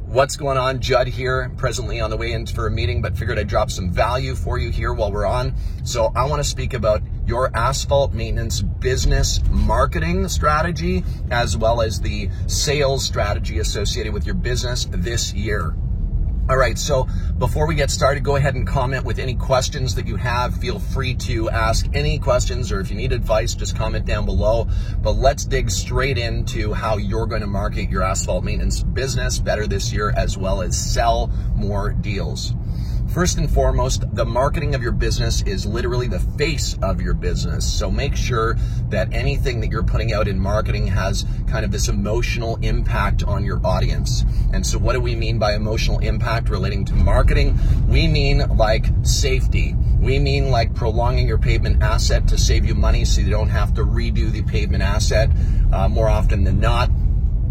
What's going on? Judd here, presently on the way in for a meeting, but figured I'd drop some value for you here while we're on. So I want to speak about your asphalt maintenance business marketing strategy, as well as the sales strategy associated with your business this year. All right, so before we get started, go ahead and comment with any questions that you have. Feel free to ask any questions, or if you need advice, just comment down below. But let's dig straight into how you're going to market your asphalt maintenance business better this year, as well as sell more deals. First and foremost, the marketing of your business is literally the face of your business. So make sure that anything that you're putting out in marketing has kind of this emotional impact on your audience. And so what do we mean by emotional impact relating to marketing? We mean like safety. We mean like prolonging your pavement asset to save you money so you don't have to redo the pavement asset more often than not.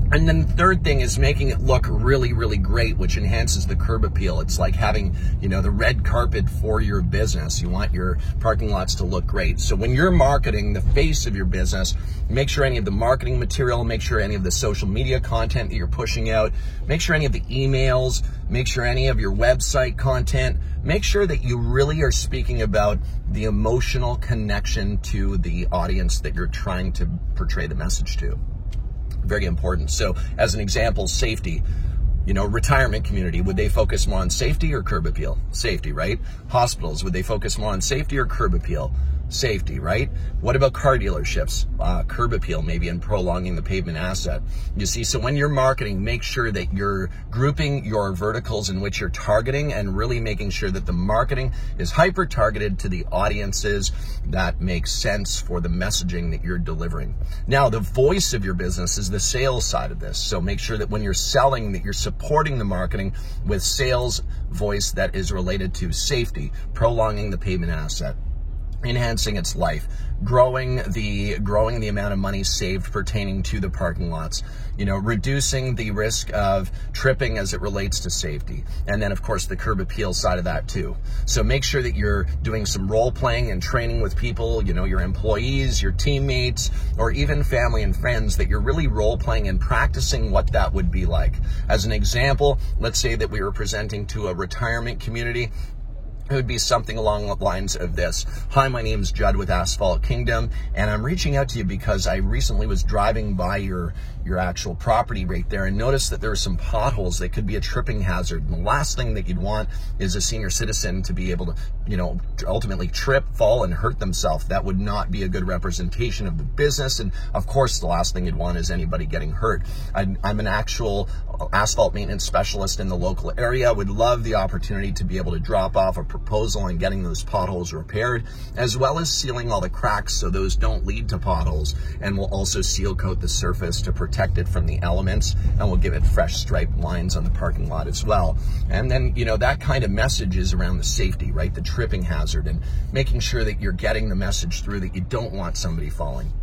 And then the third thing is making it look really, really great, which enhances the curb appeal. It's like having, the red carpet for your business. You want your parking lots to look great. So when you're marketing the face of your business, make sure any of the marketing material, make sure any of the social media content that you're pushing out, make sure any of the emails, make sure any of your website content, make sure that you really are speaking about the emotional connection to the audience that you're trying to portray the message to. Very important. So as an example, safety, retirement community, would they focus more on safety or curb appeal? Safety, right? Hospitals, would they focus more on safety or curb appeal? Safety, right? What about car dealerships? Curb appeal, maybe, and prolonging the pavement asset. You see, so when you're marketing, make sure that you're grouping your verticals in which you're targeting and really making sure that the marketing is hyper targeted to the audiences that make sense for the messaging that you're delivering. Now, the voice of your business is the sales side of this. So make sure that when you're selling, that you're supporting the marketing with sales voice that is related to safety, prolonging the pavement asset, enhancing its life, growing the amount of money saved pertaining to the parking lots, reducing the risk of tripping as it relates to safety. And then of course the curb appeal side of that too. So make sure that you're doing some role playing and training with people, your employees, your teammates, or even family and friends, that you're really role playing and practicing what that would be like. As an example, let's say that we were presenting to a retirement community. It would be something along the lines of this. Hi, my name's Judd with Asphalt Kingdom, and I'm reaching out to you because I recently was driving by your actual property right there and noticed that there were some potholes that could be a tripping hazard. And the last thing that you'd want is a senior citizen to be able to, ultimately trip, fall, and hurt themselves. That would not be a good representation of the business. And of course, the last thing you'd want is anybody getting hurt. I'm an actual asphalt maintenance specialist in the local area. Would love the opportunity to be able to drop off a proposal on getting those potholes repaired, as well as sealing all the cracks so those don't lead to potholes, and we'll also seal coat the surface to protect it from the elements, and we'll give it fresh striped lines on the parking lot as well. And then, that kind of message is around the safety, right? The tripping hazard, and making sure that you're getting the message through that you don't want somebody falling.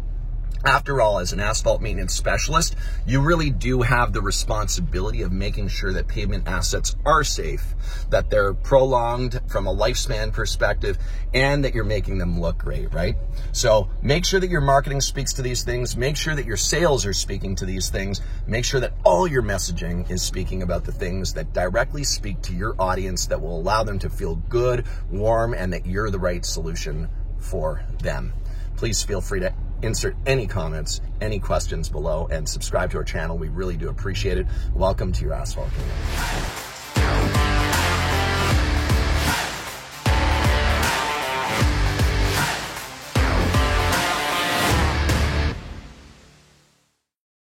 After all, as an asphalt maintenance specialist, you really do have the responsibility of making sure that pavement assets are safe, that they're prolonged from a lifespan perspective, and that you're making them look great, right? So make sure that your marketing speaks to these things. Make sure that your sales are speaking to these things. Make sure that all your messaging is speaking about the things that directly speak to your audience, that will allow them to feel good, warm, and that you're the right solution for them. Please feel free to insert any comments, any questions below, and subscribe to our channel. We really do appreciate it. Welcome to your Asphalt Kingdom.